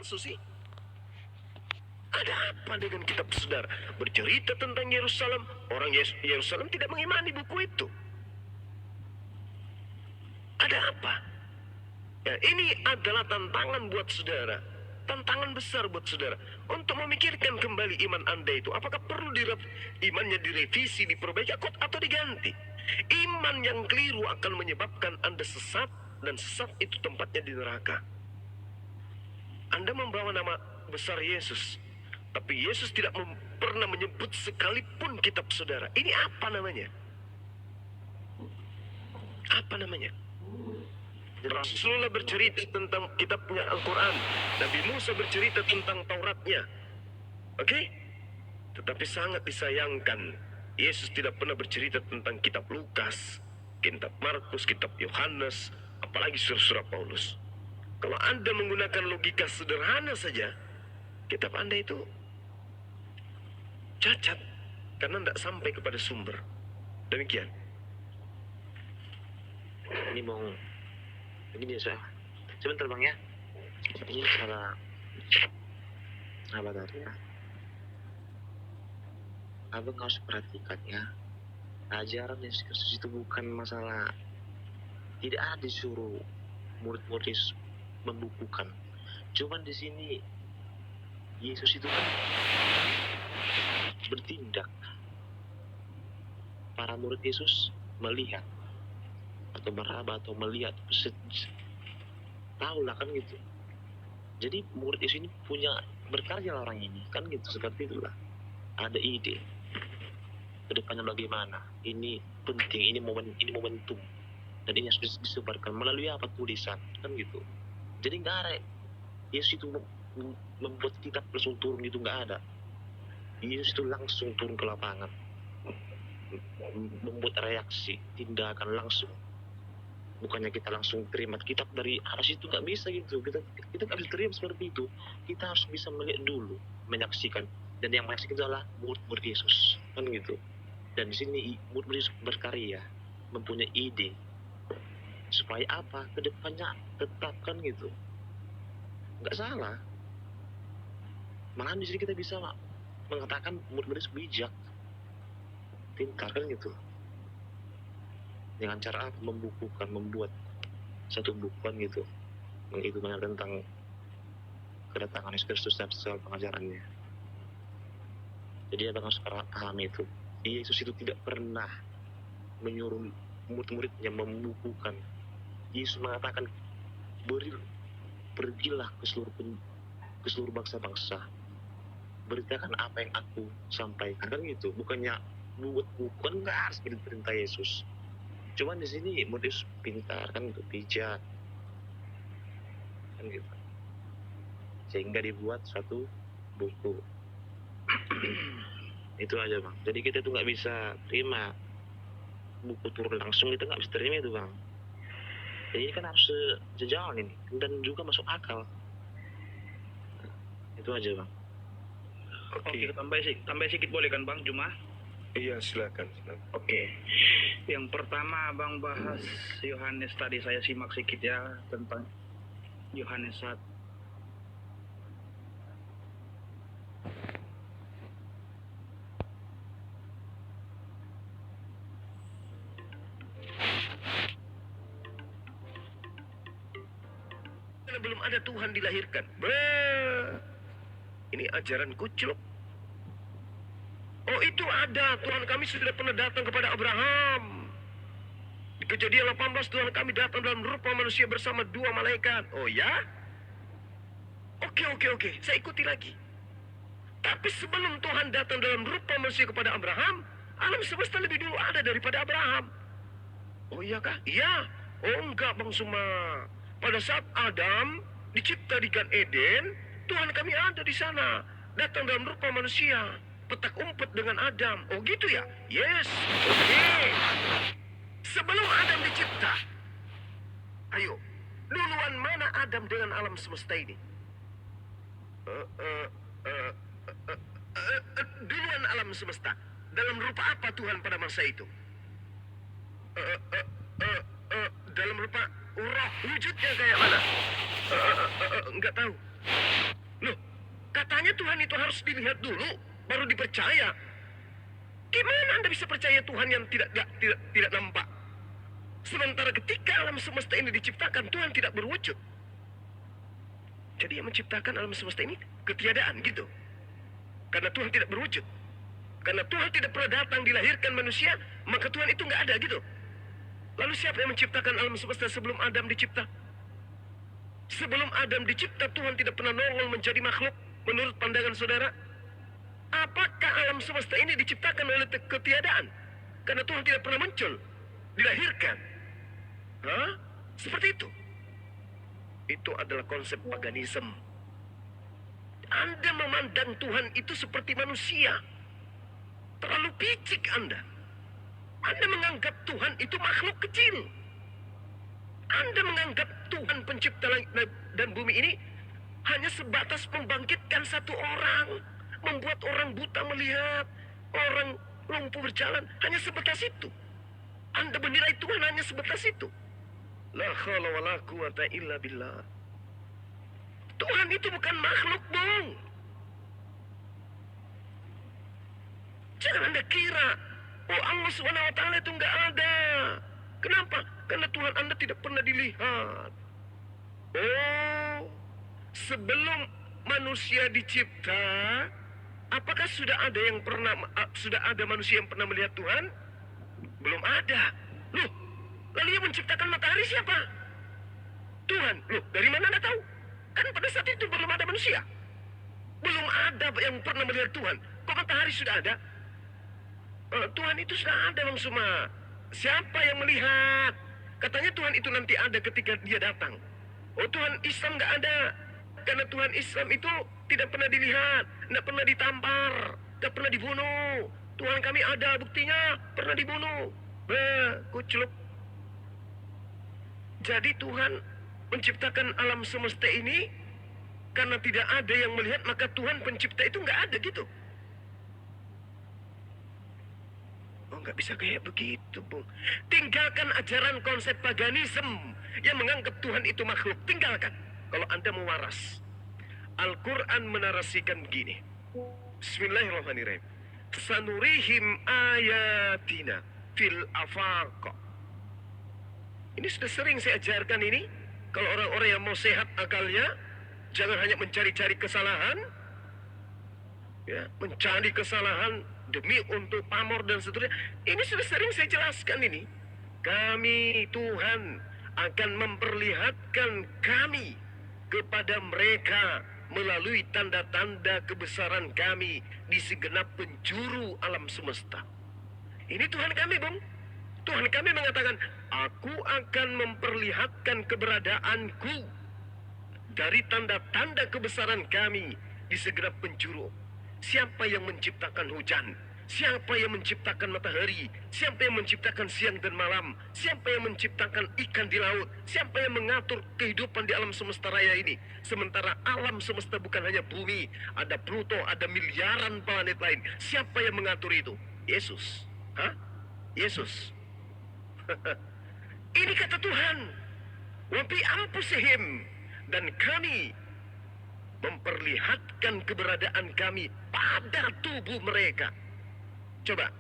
palsu sih? Ada apa dengan kitab saudara? Bercerita tentang Yerusalem, orang Yerusalem tidak mengimani buku itu. Ada apa? Ya, ini adalah tantangan buat saudara. Tantangan besar buat saudara. Untuk memikirkan kembali iman Anda itu. Apakah perlu imannya direvisi, diperbaiki, atau diganti? Iman yang keliru akan menyebabkan Anda sesat. Dan sesat itu tempatnya di neraka. Anda membawa nama besar Yesus. Tapi Yesus tidak pernah menyebut sekalipun kitab saudara. Ini apa namanya? Apa namanya? Rasulullah bercerita tentang kitabnya Al-Quran. Nabi Musa bercerita tentang Tauratnya. Oke? Tetapi sangat disayangkan, Yesus tidak pernah bercerita tentang kitab Lukas, kitab Markus, kitab Yohanes, apalagi surah-surah Paulus. Kalau Anda menggunakan logika sederhana saja, kitab Anda itu cacat, karena tidak sampai kepada sumber. Demikian. Ini mau begini ya, sebentar bang ya. Ini salah apa tadi ya? Abang harus perhatikan ya. Ajaran Yesus Kristus itu bukan masalah, tidak ada disuruh murid-murid Yesus membukukan. Cuman di sini Yesus itu kan bertindak. Para murid Yesus melihat atau meraba atau melihat, tahu lah kan gitu. Jadi murid Yesus ini punya berkarya lah orang ini kan gitu, seperti itulah. Ada ide kedepannya bagaimana, ini penting, ini momentum, dan ini harus disebarkan melalui apa, tulisan kan gitu. Jadi nggak ada Yesus itu membuat kitab langsung turun, itu nggak ada. Yesus itu langsung turun ke lapangan, membuat reaksi, tindakan langsung. Bukannya kita langsung terima kitab dari atas itu, nggak bisa gitu. Kita nggak bisa terima seperti itu. Kita harus bisa melihat dulu, menyaksikan, dan yang menyaksikan itu adalah murid-murid Yesus kan gitu. Dan di sini murid-murid Yesus berkarya, mempunyai ide supaya apa, kedepannya tetap kan gitu. Nggak salah. Malahan di sini kita bisa mengatakan murid-murid Yesus bijak, pintar kan gitu. Dengan cara apa? Membukukan, membuat satu bukuan gitu, menghitung tentang kedatangan Yesus Kristus dan soal pengajarannya. Jadi abang harus paham itu. Yesus itu tidak pernah menyuruh murid-muridnya membukukan. Yesus mengatakan, pergilah ke seluruh bangsa-bangsa, beritakan apa yang aku sampaikan kan gitu. Bukannya buat bukuan, nggak harus perintah Yesus. Cuman di sini murid pintar kan gitu, bijak kan gitu, sehingga dibuat satu buku. Itu aja bang. Jadi kita tuh nggak bisa terima buku turun langsung, itu nggak bisa terima itu bang. Jadi ini kan harus sejalan ini dan juga masuk akal. Itu aja bang. Oke, tambah sedikit boleh kan bang Juma? Iya, silakan. Oke. Yang pertama abang bahas Yohanes, tadi saya simak sedikit ya tentang Yohanes 1. Belum ada Tuhan dilahirkan. Ini ajaran kucluk. Oh, itu ada. Tuhan kami sudah pernah datang kepada Abraham. Di Kejadian 18, Tuhan kami datang dalam rupa manusia bersama 2 malaikat. Oh ya? Oke. Saya ikuti lagi. Tapi sebelum Tuhan datang dalam rupa manusia kepada Abraham, alam semesta lebih dulu ada daripada Abraham. Oh iya kah? Iya. Oh enggak Bang Suma. Pada saat Adam dicipta di Gan Eden, Tuhan kami ada di sana. Datang dalam rupa manusia. Petak umpet dengan Adam. Oh gitu ya? Yes. Oke. Sebelum Adam dicipta. Ayo. Duluan mana Adam dengan alam semesta ini? Duluan alam semesta. Dalam rupa apa Tuhan pada masa itu? Dalam rupa roh, wujudnya kayak mana? Enggak tahu. Loh, katanya Tuhan itu harus dilihat dulu, baru dipercaya. Gimana Anda bisa percaya Tuhan yang tidak nampak? Sementara ketika alam semesta ini diciptakan, Tuhan tidak berwujud. Jadi yang menciptakan alam semesta ini ketiadaan gitu. Karena Tuhan tidak berwujud. Karena Tuhan tidak pernah datang dilahirkan manusia, maka Tuhan itu nggak ada gitu. Lalu siapa yang menciptakan alam semesta sebelum Adam dicipta? Sebelum Adam dicipta, Tuhan tidak pernah nongol menjadi makhluk menurut pandangan saudara. Apakah alam semesta ini diciptakan oleh ketiadaan? Karena Tuhan tidak pernah muncul, dilahirkan. Hah? Seperti itu. Itu adalah konsep paganisme. Anda memandang Tuhan itu seperti manusia. Terlalu picik Anda. Anda menganggap Tuhan itu makhluk kecil. Anda menganggap Tuhan pencipta langit dan bumi ini hanya sebatas membangkitkan satu orang, membuat orang buta melihat, orang lumpuh berjalan, hanya sebatas itu. Anda menilai Tuhan hanya sebatas itu. La haula wala quwata illa billah. Tuhan itu bukan makhluk, Bung. Jangan Anda kira, oh Allah SWT itu nggak ada. Kenapa? Karena Tuhan Anda tidak pernah dilihat. Oh, sebelum manusia dicipta, apakah sudah ada manusia yang pernah melihat Tuhan? Belum ada. Loh, lalu yang menciptakan matahari siapa? Tuhan. Loh, dari mana Anda tahu? Kan pada saat itu belum ada manusia. Belum ada yang pernah melihat Tuhan. Kok matahari sudah ada? Tuhan itu sudah ada langsung. Siapa yang melihat? Katanya Tuhan itu nanti ada ketika dia datang. Oh, Tuhan Islam nggak ada. Karena Tuhan Islam itu tidak pernah dilihat, tidak pernah ditampar, tidak pernah dibunuh. Tuhan kami ada, buktinya pernah dibunuh. Kucluk. Jadi Tuhan menciptakan alam semesta ini karena tidak ada yang melihat, maka Tuhan pencipta itu nggak ada gitu. Oh, nggak bisa kayak begitu, Bung. Tinggalkan ajaran konsep paganisme yang menganggap Tuhan itu makhluk. Tinggalkan. Kalau Anda mau waras. Al-Quran menarasikan begini. Bismillahirrahmanirrahim. Sanurihim ayatina fil afaq. Ini sudah sering saya ajarkan ini. Kalau orang-orang yang mau sehat akalnya, jangan hanya mencari-cari kesalahan, ya, mencari kesalahan demi untuk pamor dan seterusnya. Ini sudah sering saya jelaskan ini. Kami Tuhan akan memperlihatkan kami kepada mereka melalui tanda-tanda kebesaran kami di segenap penjuru alam semesta. Ini Tuhan kami, Bung. Tuhan kami mengatakan, aku akan memperlihatkan keberadaanku dari tanda-tanda kebesaran kami di segenap penjuru. Siapa yang menciptakan hujan? Siapa yang menciptakan matahari? Siapa yang menciptakan siang dan malam? Siapa yang menciptakan ikan di laut? Siapa yang mengatur kehidupan di alam semesta raya ini? Sementara alam semesta bukan hanya bumi, ada Pluto, ada miliaran planet lain. Siapa yang mengatur itu? Yesus. Hah? Yesus. Ini kata Tuhan. Wa bi anfusihim, dan kami memperlihatkan keberadaan kami pada tubuh mereka. Coba,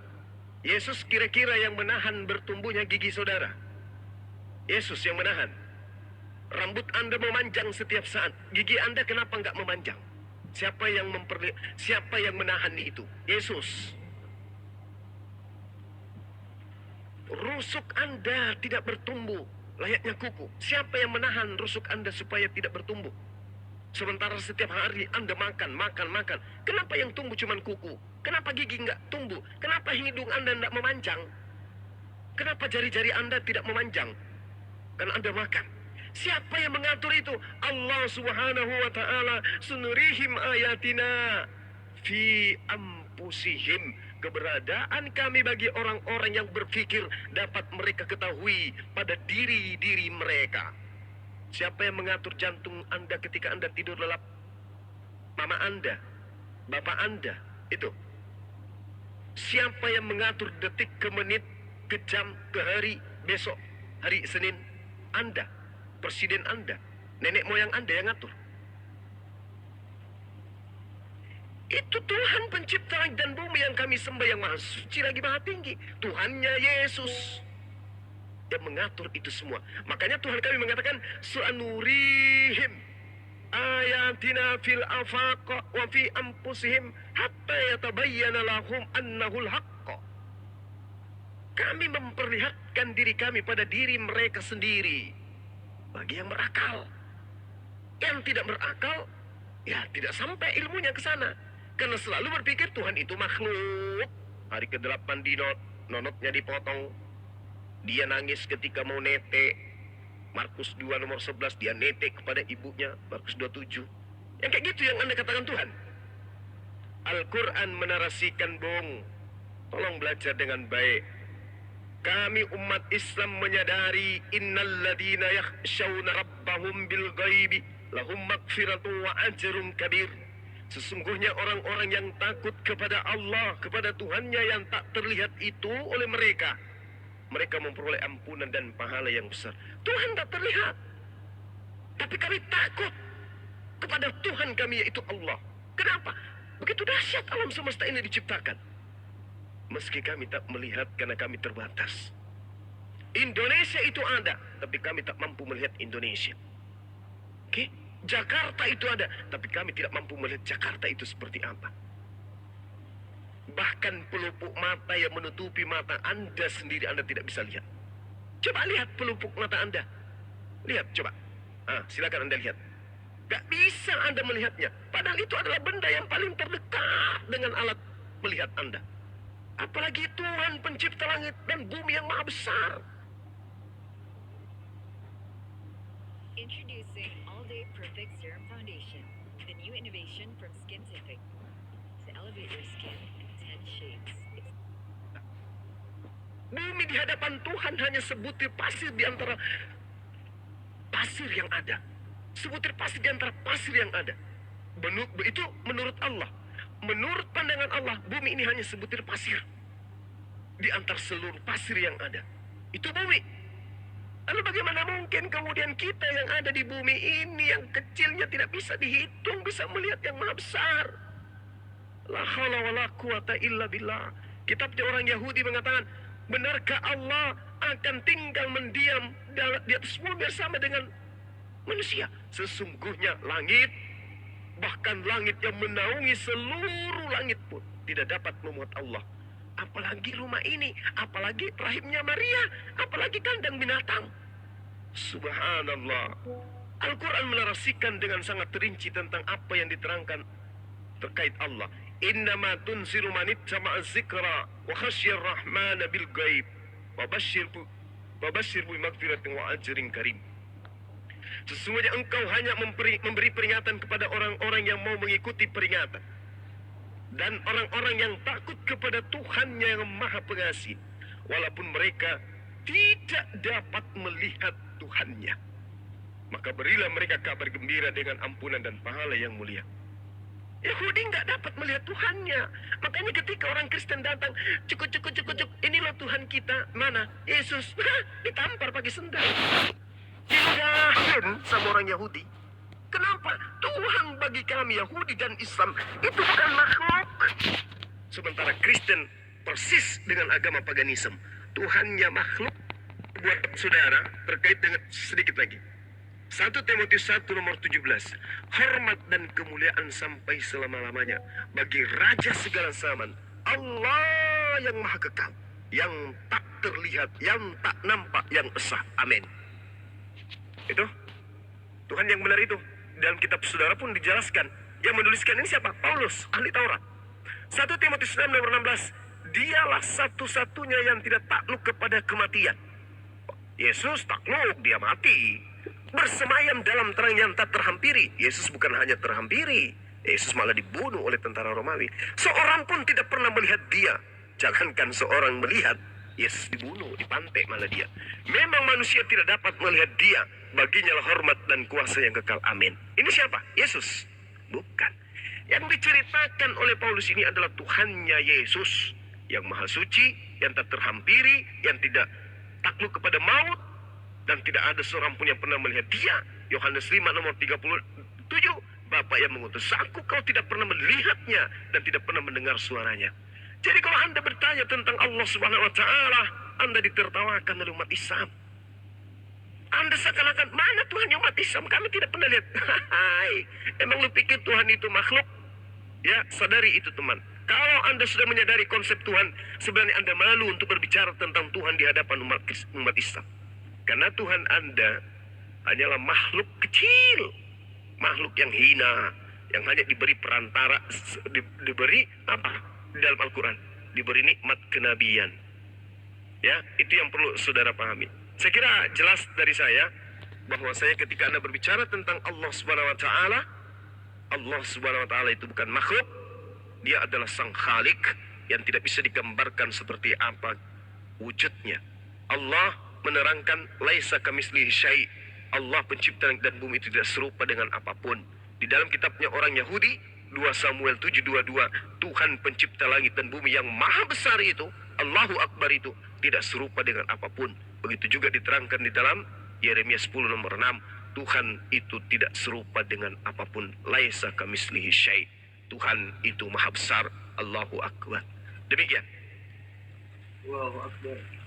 Yesus kira-kira yang menahan bertumbuhnya gigi saudara? Yesus yang menahan. Rambut Anda memanjang setiap saat. Gigi Anda kenapa nggak memanjang? Siapa yang menahan itu? Yesus. Rusuk Anda tidak bertumbuh layaknya kuku. Siapa yang menahan rusuk Anda supaya tidak bertumbuh? Sementara setiap hari Anda makan. Kenapa yang tumbuh cuma kuku? Kenapa gigi nggak tumbuh? Kenapa hidung Anda nggak memanjang? Kenapa jari-jari Anda tidak memanjang? Karena Anda makan. Siapa yang mengatur itu? Allah Subhanahu wa ta'ala. Sunurihim ayatina fi ampusihim. Keberadaan kami bagi orang-orang yang berpikir dapat mereka ketahui pada diri-diri mereka. Siapa yang mengatur jantung Anda ketika Anda tidur lelap? Mama Anda, Bapak Anda, itu. Siapa yang mengatur detik ke menit, ke jam, ke hari, besok, hari Senin? Anda, Presiden Anda, nenek moyang Anda yang ngatur. Itu Tuhan pencipta langit dan bumi yang kami sembah, yang maha suci lagi maha tinggi. Tuhannya Yesus yang mengatur itu semua. Makanya Tuhan kami mengatakan, Sanurihim ayatina fil afaqa wa fi anfusihim hatta yatabayyana lahum annahul haqqa. Kami memperlihatkan diri kami pada diri mereka sendiri. Bagi yang berakal. Yang tidak berakal, ya tidak sampai ilmunya ke sana. Karena selalu berpikir Tuhan itu makhluk. Hari ke-8 nonotnya dipotong. Dia nangis ketika mau nete. Markus 2 nomor 11, dia nete kepada ibunya. Markus 27. Yang kayak gitu yang Anda katakan Tuhan. Al-Quran menarasikan, Bung. Tolong belajar dengan baik. Kami umat Islam menyadari innalladzina yakhshawna rabbahum bil ghaibi lahum magfiratun wa ajrun kabir. Sesungguhnya orang-orang yang takut kepada Allah, kepada Tuhannya yang tak terlihat itu oleh mereka, mereka memperoleh ampunan dan pahala yang besar. Tuhan tak terlihat, tapi kami takut kepada Tuhan kami, yaitu Allah. Kenapa? Begitu dahsyat alam semesta ini diciptakan. Meski kami tak melihat karena kami terbatas. Indonesia itu ada, tapi kami tak mampu melihat Indonesia. Oke? Jakarta itu ada, tapi kami tidak mampu melihat Jakarta itu seperti apa. Bahkan pelupuk mata yang menutupi mata Anda sendiri, Anda tidak bisa lihat. Coba lihat pelupuk mata Anda. Lihat, coba. Silakan Anda lihat. Gak bisa Anda melihatnya. Padahal itu adalah benda yang paling terdekat dengan alat melihat Anda. Apalagi Tuhan pencipta langit dan bumi yang maha besar. Introducing All-Day Perfect Serum Foundation, the new innovation from Skintific to elevate your skin in 10 shades. Bumi di hadapan Tuhan hanya sebutir pasir di antara pasir yang ada. Sebutir pasir di antara pasir yang ada. Itu menurut Allah. Menurut pandangan Allah, bumi ini hanya sebutir pasir di antara seluruh pasir yang ada. Itu bumi. Lalu bagaimana mungkin kemudian kita yang ada di bumi ini yang kecilnya tidak bisa dihitung, bisa melihat yang maha besar? La haula wala quwata illa billah. Kitabnya orang Yahudi mengatakan, benarkah Allah akan tinggal mendiam di atas bumi bersama dengan manusia? Sesungguhnya langit, bahkan langit yang menaungi seluruh langit pun tidak dapat memuat Allah. Apalagi rumah ini, apalagi rahimnya Maria, apalagi kandang binatang. Subhanallah. Al-Quran menarasikan dengan sangat terinci tentang apa yang diterangkan terkait Allah. Innama tunziru man ittama'a dzikra wa khasyar rahmana bil ghaib wa basyir bi magfiratin wa ajrin karim. Sesungguhnya engkau hanya memberi peringatan kepada orang-orang yang mau mengikuti peringatan. Dan orang-orang yang takut kepada Tuhannya yang maha pengasih. Walaupun mereka tidak dapat melihat Tuhannya. Maka berilah mereka kabar gembira dengan ampunan dan pahala yang mulia. Yahudi nggak dapat melihat Tuhannya. Makanya ketika orang Kristen datang, cuk, inilah Tuhan kita. Mana? Yesus. Ditampar pakai sendal. Dilahin sama orang Yahudi. Kenapa? Tuhan bagi kami Yahudi dan Islam itu bukan makhluk. Sementara Kristen persis dengan agama paganisme. Tuhannya makhluk. Buat saudara terkait dengan sedikit lagi. 1 Timotius 1 nomor 17. Hormat dan kemuliaan sampai selama-lamanya bagi Raja segala zaman, Allah yang maha kekal, yang tak terlihat, yang tak nampak, yang esa. Amin. Itu Tuhan yang benar itu. Dalam kitab saudara pun dijelaskan. Yang menuliskan ini siapa? Paulus, ahli Taurat. 1 Timotius 6 nomor 16. Dialah satu-satunya yang tidak takluk kepada kematian. Yesus takluk, dia mati. Bersemayam dalam terang yang tak terhampiri. Yesus bukan hanya terhampiri, Yesus malah dibunuh oleh tentara Romawi. Seorang pun tidak pernah melihat dia. Jangankan seorang melihat, Yesus dibunuh, dipantai malah dia. Memang manusia tidak dapat melihat dia. Baginya lah hormat dan kuasa yang kekal. Amin. Ini siapa? Yesus? Bukan. Yang diceritakan oleh Paulus ini adalah Tuhannya Yesus. Yang maha suci, yang tak terhampiri, yang tidak takluk kepada maut. Dan tidak ada seorang pun yang pernah melihat dia. Yohanes 5 nomor 37 7, Bapa yang mengutus aku, kau tidak pernah melihatnya dan tidak pernah mendengar suaranya. Jadi kalau Anda bertanya tentang Allah Subhanahu wa taala, Anda ditertawakan oleh umat Islam. Anda seakan-akan, mana Tuhan yang umat Islam? Kami tidak pernah lihat. Hai, emang lu pikir Tuhan itu makhluk? Ya, sadari itu teman. Kalau Anda sudah menyadari konsep Tuhan, sebenarnya Anda malu untuk berbicara tentang Tuhan di hadapan umat Islam. Karena Tuhan Anda hanyalah makhluk kecil. Makhluk yang hina, yang hanya diberi perantara, diberi apa? Di dalam Al-Quran. Diberi nikmat kenabian. Ya, itu yang perlu saudara pahami. Saya kira jelas dari saya, bahwa saya ketika Anda berbicara tentang Allah Subhanahu wa taala, Allah Subhanahu wa taala itu bukan makhluk. Dia adalah Sang Khalik yang tidak bisa digambarkan seperti apa wujudnya. Allah menerangkan laisa kamitslihi syai'. Allah pencipta langit dan bumi itu tidak serupa dengan apapun. Di dalam kitabnya orang Yahudi 2 Samuel 7:22, Tuhan pencipta langit dan bumi yang maha besar itu, Allahu Akbar itu tidak serupa dengan apapun. Begitu juga diterangkan di dalam Yeremia 10 nomor 6, Tuhan itu tidak serupa dengan apapun. Laisa kamitslihi syai'. Tuhan itu maha besar. Allahu Akbar. Demikian. Allahu Akbar.